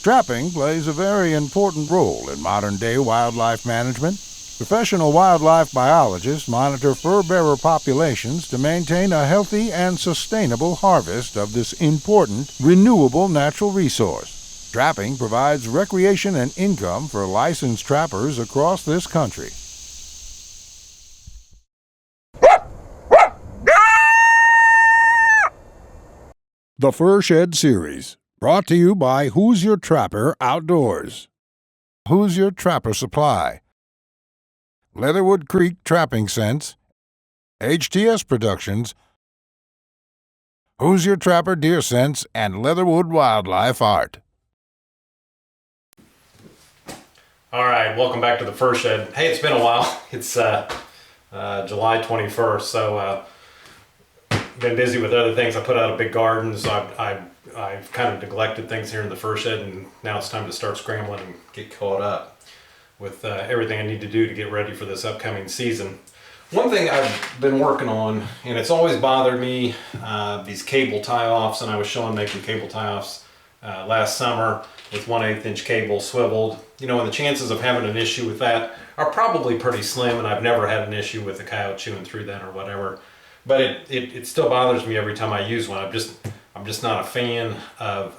Trapping plays a very important role in modern-day wildlife management. Professional wildlife biologists monitor fur-bearer populations to maintain a healthy and sustainable harvest of this important, renewable natural resource. Trapping provides recreation and income for licensed trappers across this country. The Fur Shed Series, brought to you by Who's Your Trapper Outdoors. Who's Your Trapper Supply, Leatherwood Creek Trapping Scents, HTS Productions, Who's Your Trapper Deer Scents, and Leatherwood Wildlife Art. All right, welcome back to the Fur Shed. Hey, it's been a while. It's July 21st, so been busy with other things. I put out a big garden, so I've kind of neglected things here in the Fur Shed, and now it's time to start scrambling and get caught up with everything I need to do to get ready for this upcoming season. One thing I've been working on, and it's always bothered me, these cable tie-offs, and I was showing making cable tie-offs last summer with 1/8 inch cable swiveled. You know, and the chances of having an issue with that are probably pretty slim, and I've never had an issue with a coyote chewing through that or whatever. But it still bothers me every time I use one. I'm just not a fan of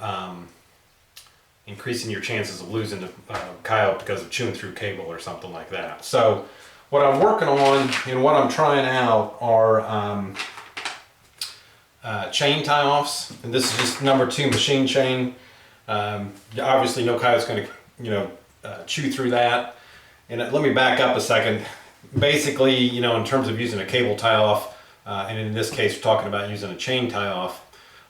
increasing your chances of losing a coyote because of chewing through cable or something like that. So what I'm working on and what I'm trying out are chain tie-offs, and this is just number 2 machine chain. Obviously, no coyote's going to chew through that. And let me back up a second. Basically, you know, in terms of using a cable tie-off. And in this case, we're talking about using a chain tie-off.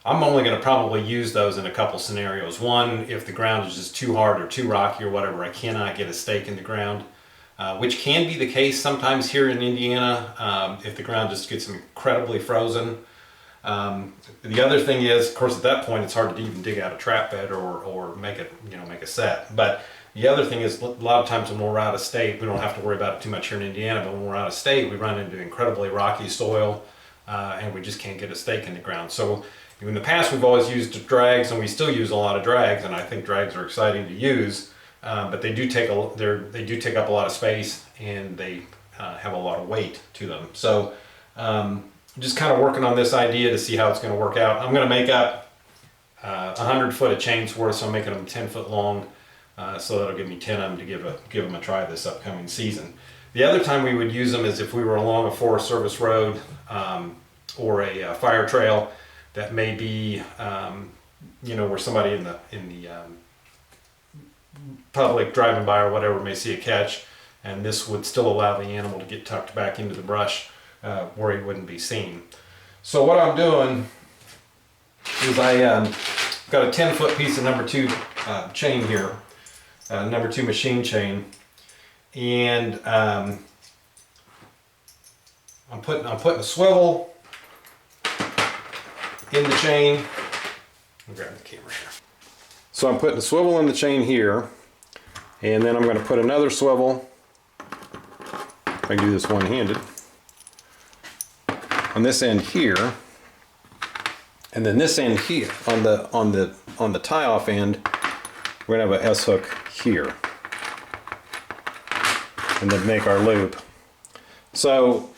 I'm only going to probably use those in a couple scenarios. One, if the ground is just too hard or too rocky or whatever, I cannot get a stake in the ground, which can be the case sometimes here in Indiana if the ground just gets incredibly frozen. The other thing is, of course, at that point, it's hard to even dig out a trap bed or make a set. But the other thing is, a lot of times when we're out of state, we don't have to worry about it too much here in Indiana, but when we're out of state, we run into incredibly rocky soil and we just can't get a stake in the ground. So in the past, we've always used drags, and we still use a lot of drags, and I think drags are exciting to use, but they do take up a lot of space, and they have a lot of weight to them. So just kind of working on this idea to see how it's going to work out. I'm going to make up 100 foot of chains worth, so I'm making them 10 foot long. So that'll give me 10 of them to give them a try this upcoming season. The other time we would use them is if we were along a Forest Service road or a fire trail that may be, where somebody in the public driving by or whatever may see a catch, and this would still allow the animal to get tucked back into the brush where he wouldn't be seen. So what I'm doing is I got a 10 foot piece of number 2 chain here. Number 2 machine chain, and I'm putting a swivel in the chain. I'll grab the camera here. So I'm putting a swivel in the chain here, and then I'm going to put another swivel. If I can do this one-handed on this end here, and then this end here on the tie-off end. We're going to have an S-hook here, and then make our loop. So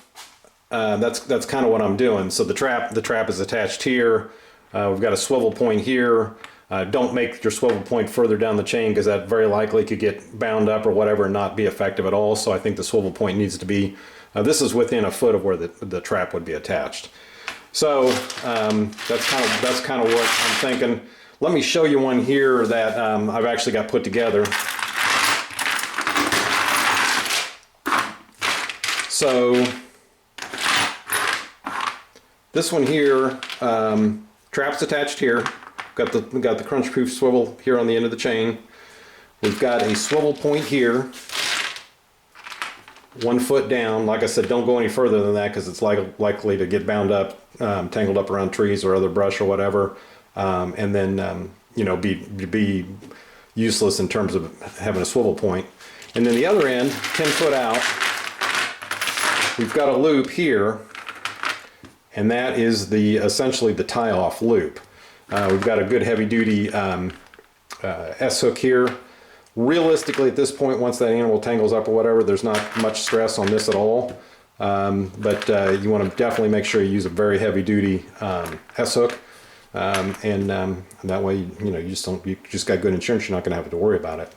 that's kind of what I'm doing. So the trap is attached here. We've got a swivel point here. Don't make your swivel point further down the chain, because that very likely could get bound up or whatever and not be effective at all. So I think the swivel point needs to be, this is within a foot of where the trap would be attached. So that's kind of what I'm thinking. Let me show you one here that I've actually got put together. So this one here, trap's attached here. Got the crunch proof swivel here on the end of the chain. We've got a swivel point here, 1 foot down. Like I said, don't go any further than that, because it's likely to get bound up, tangled up around trees or other brush or whatever. And then be useless in terms of having a swivel point. And then the other end, 10 foot out, we've got a loop here, and that is essentially the tie-off loop. We've got a good heavy-duty S-hook here. Realistically, at this point, once that animal tangles up or whatever, there's not much stress on this at all. But you want to definitely make sure you use a very heavy-duty S-hook, and that way, you just got good insurance. You're not going to have to worry about it.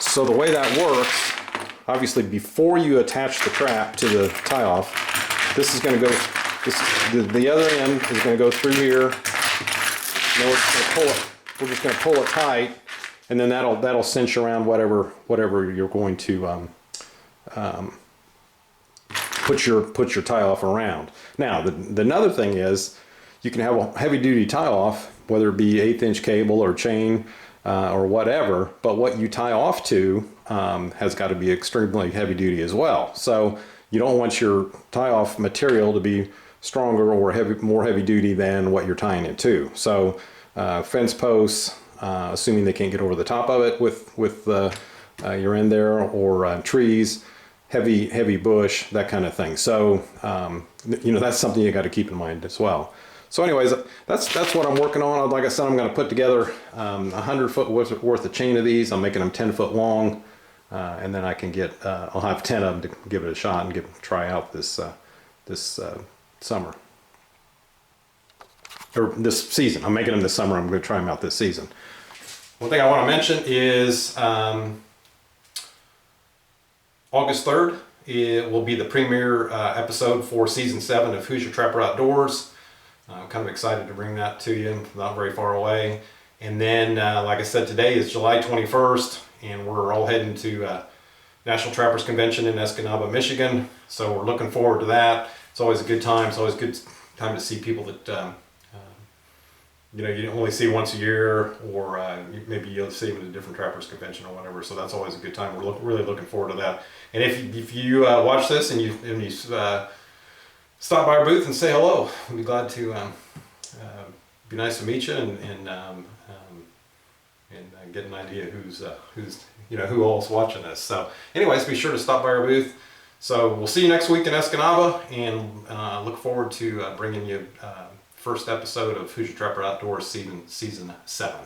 So the way that works, obviously, before you attach the trap to the tie-off, this is going to go. The other end is going to go through here. Now we're just going to pull it. We're just going to pull it tight, and then that'll cinch around whatever you're going to put your tie off around. Now the another thing is you can have a heavy duty tie off, whether it be 1/8 inch cable or chain or whatever, but what you tie off to has got to be extremely heavy duty as well. So you don't want your tie off material to be stronger or more heavy duty than what you're tying it to. So fence posts, assuming they can't get over the top of it with your end there, or trees, heavy bush, that kind of thing. So that's something you got to keep in mind as well. So anyways, that's what I'm working on. Like I said, I'm going to put together 100 foot worth of chain of these. I'm making them 10 foot long, and then I can I'll have 10 of them to give it a shot and try out this summer. Or this season. I'm making them this summer. I'm going to try them out this season. One thing I want to mention is August 3rd, it will be the premiere episode for season 7 of Hoosier Trapper Outdoors. I'm kind of excited to bring that to you, not very far away. And then, like I said, today is July 21st, and we're all heading to National Trappers Convention in Escanaba, Michigan. So we're looking forward to that. It's always a good time. It's always a good time to see people that you only see once a year, or maybe you'll see them at a different trappers convention or whatever. So that's always a good time. We're really looking forward to that. And if you watch this and you stop by our booth and say hello, we'd be glad to be nice to meet you and get an idea who's who all's watching this. So anyways, be sure to stop by our booth. So we'll see you next week in Escanaba, and look forward to bringing you first episode of Hoosier Trapper Outdoors season 7.